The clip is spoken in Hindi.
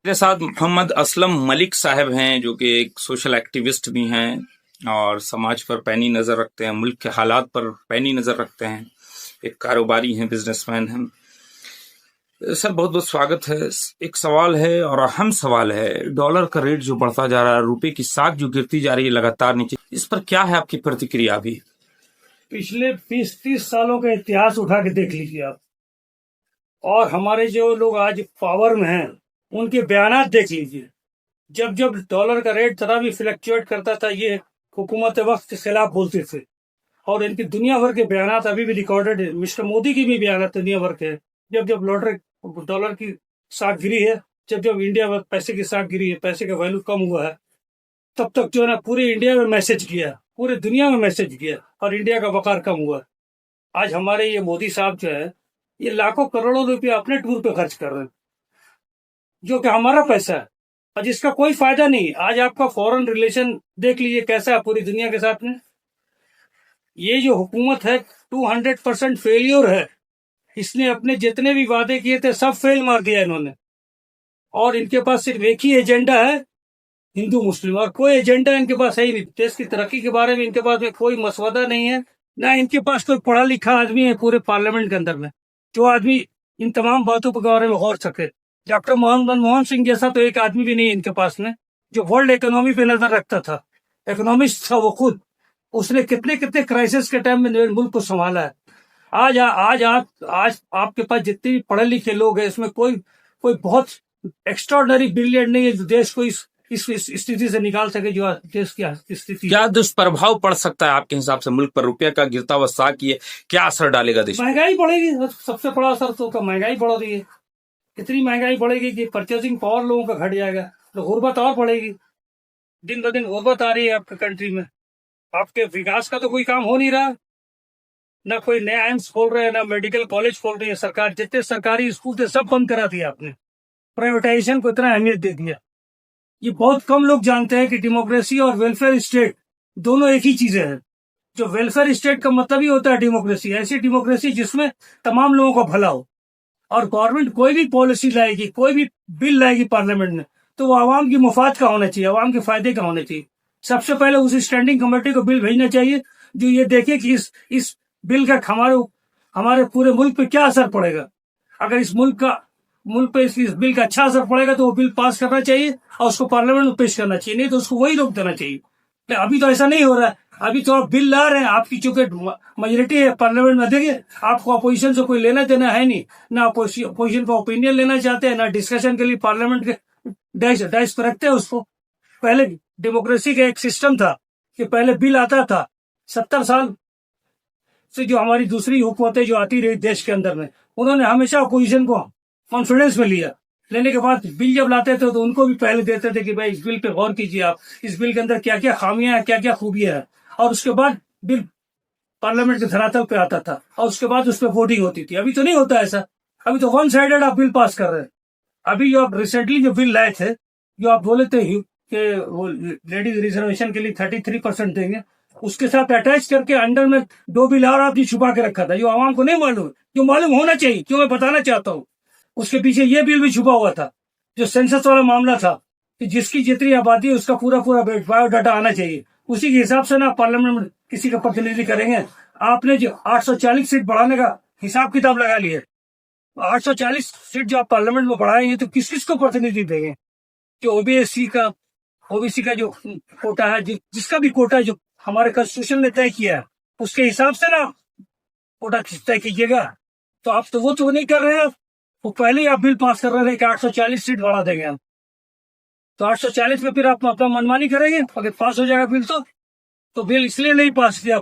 मेरे साथ मोहम्मद असलम मलिक साहब हैं, जो कि एक सोशल एक्टिविस्ट भी हैं और समाज पर पैनी नज़र रखते हैं, मुल्क के हालात पर पैनी नज़र रखते हैं। एक कारोबारी हैं, बिजनेसमैन हैं। सर, बहुत बहुत स्वागत है। एक सवाल है और अहम सवाल है, डॉलर का रेट जो बढ़ता जा रहा है, रुपए की साख जो गिरती जा रही है लगातार नीचे, इस पर क्या है आपकी प्रतिक्रिया? अभी पिछले 20-30 सालों का इतिहास उठा के देख लीजिए आप, और हमारे जो लोग आज पावर में हैं उनके बयानात देख लीजिए। जब जब डॉलर का रेट जरा भी फ्लक्चुएट करता था, ये हुकूमत वक्त के खिलाफ बोलते थे, और इनकी दुनिया भर के बयानात अभी भी रिकॉर्डेड है। मिस्टर मोदी की भी बयानात दुनिया भर के हैं। जब जब डॉलर की साख गिरी है, जब जब इंडिया में पैसे की साख गिरी है, पैसे का वैल्यू कम हुआ है, तब तक जो है ना पूरे इंडिया में मैसेज किया, पूरे दुनिया में मैसेज किया, और इंडिया का वकार कम हुआ। आज हमारे ये मोदी साहब जो है, ये लाखों करोड़ों रुपए अपने टूर पे खर्च कर रहे हैं, जो कि हमारा पैसा है और जिसका कोई फायदा नहीं। आज आपका फॉरेन रिलेशन देख लीजिए कैसा है पूरी दुनिया के साथ में। ये जो हुकूमत है 200% फेलियर है। इसने अपने जितने भी वादे किए थे सब फेल मार दिया इन्होंने, और इनके पास सिर्फ एक ही एजेंडा है, हिंदू मुस्लिम, और कोई एजेंडा इनके पास है ही नहीं। देश की तरक्की के बारे में इनके पास में कोई मसवदा नहीं है, ना इनके पास कोई पढ़ा लिखा आदमी है पूरे पार्लियामेंट के अंदर में जो आदमी इन तमाम बातों के बारे में गौर सके। डॉक्टर मनमोहन सिंह जैसा तो एक आदमी भी नहीं इनके पास में, जो वर्ल्ड इकोनॉमी पे नजर रखता था, इकोनॉमिस्ट था वो खुद। उसने कितने कितने क्राइसिस के टाइम में मुल्क को संभाला है। आज आपके पास जितने भी पढ़े लिखे लोग हैं, इसमें कोई कोई बहुत एक्स्ट्रॉर्डनरी ब्रिलियंट नहीं है जो देश को इस स्थिति से निकाल सके, जो देश की स्थिति। क्या दुष्प्रभाव पड़ सकता है आपके हिसाब से मुल्क पर? रुपये का गिरता हुआ साख ये क्या असर डालेगा देश? महंगाई बढ़ेगी, सबसे बड़ा असर तो महंगाई बढ़ रही है। इतनी महंगाई बढ़ेगी कि परचेसिंग पावर लोगों का घट जाएगा, तो गुर्बत और बढ़ेगी। दिन ब दिन गुर्बत आ रही है आपके कंट्री में। आपके विकास का तो कोई काम हो नहीं रहा, ना कोई नया एम्स खोल रहे हैं, ना मेडिकल कॉलेज खोल रही है सरकार। जितने सरकारी स्कूल थे सब बंद करा दिया आपने, प्राइवेटाइजेशन को इतना अहमियत दे दिया। ये बहुत कम लोग जानते हैं कि डेमोक्रेसी और वेलफेयर स्टेट दोनों एक ही चीजें हैं। जो वेलफेयर स्टेट का मतलब ही होता है डेमोक्रेसी, ऐसी डेमोक्रेसी जिसमें तमाम लोगों का भला हो। और गवर्नमेंट कोई भी पॉलिसी लाएगी, कोई भी बिल लाएगी पार्लियामेंट में, तो वो आवाम की मुफाद का होना चाहिए, आवाम के फायदे का होना चाहिए। सबसे पहले उस स्टैंडिंग कमेटी को बिल भेजना चाहिए जो ये देखे कि इस बिल का हमारे पूरे मुल्क पे क्या असर पड़ेगा। अगर इस मुल्क पे इस बिल का अच्छा असर पड़ेगा तो वो बिल पास करना चाहिए और उसको पार्लियामेंट में पेश करना चाहिए, नहीं तो उसको वही रोक देना चाहिए। अभी तो ऐसा नहीं हो रहा है। अभी तो आप बिल ला रहे हैं, आपकी चूंकि मेजोरिटी है पार्लियामेंट में, देखिए आपको अपोजिशन से कोई लेना देना है नहीं, ना अपोजिशन का ओपिनियन लेना चाहते हैं, ना डिस्कशन के लिए पार्लियामेंट के डाइस पर रखते हैं उसको। पहले डेमोक्रेसी का एक सिस्टम था कि पहले बिल आता था। 70 साल से जो हमारी दूसरी हुकूमतें जो आती रही देश के अंदर में, उन्होंने हमेशा अपोजिशन को कॉन्फिडेंस में लिया। लेने के बाद बिल जब लाते थे तो उनको भी पहले देते थे कि भाई इस बिल पे गौर कीजिए, आप इस बिल के अंदर क्या क्या खामियां हैं, क्या क्या खूबियां हैं, और उसके बाद बिल पार्लियामेंट के धरातल पे आता था और उसके बाद उस पर वोटिंग होती थी। अभी तो नहीं होता ऐसा। अभी तो वन साइडेड आप बिल पास कर रहे हैं। अभी जो आप रिसेंटली जो बिल लाए थे, जो आप बोले थे कि वो लेडीज रिजर्वेशन के लिए 33% देंगे, उसके साथ अटैच करके अंडर में 2 बिल और आपने छुपा के रखा था जो आवाम को नहीं मालूम, जो मालूम होना चाहिए, जो मैं बताना चाहता हूँ। उसके पीछे ये बिल भी छुपा हुआ था, जो सेंसस वाला मामला था कि जिसकी जितनी आबादी है उसका पूरा पूरा बायोडाटा आना चाहिए। उसी के हिसाब से ना पार्लियामेंट में किसी का प्रतिनिधि करेंगे। आपने जो 840 सीट बढ़ाने का हिसाब किताब लगा लिया, 840 सीट जो आप पार्लियामेंट में बढ़ाएंगे तो किस किस को प्रतिनिधि देंगे? जो ओबीसी का जो कोटा है, जिसका भी कोटा जो हमारे कॉन्स्टिट्यूशन ने तय किया है, उसके हिसाब से ना कोटा तय कीजिएगा। तो आप तो वो तो नहीं कर रहे हैं। वो पहले ही आप बिल पास कर रहे थे कि 840 सीट बढ़ा देंगे हम, तो 840 में फिर आप अपना मनमानी करेंगे। अगर पास हो जाएगा बिल तो बिल इसलिए नहीं पास किया।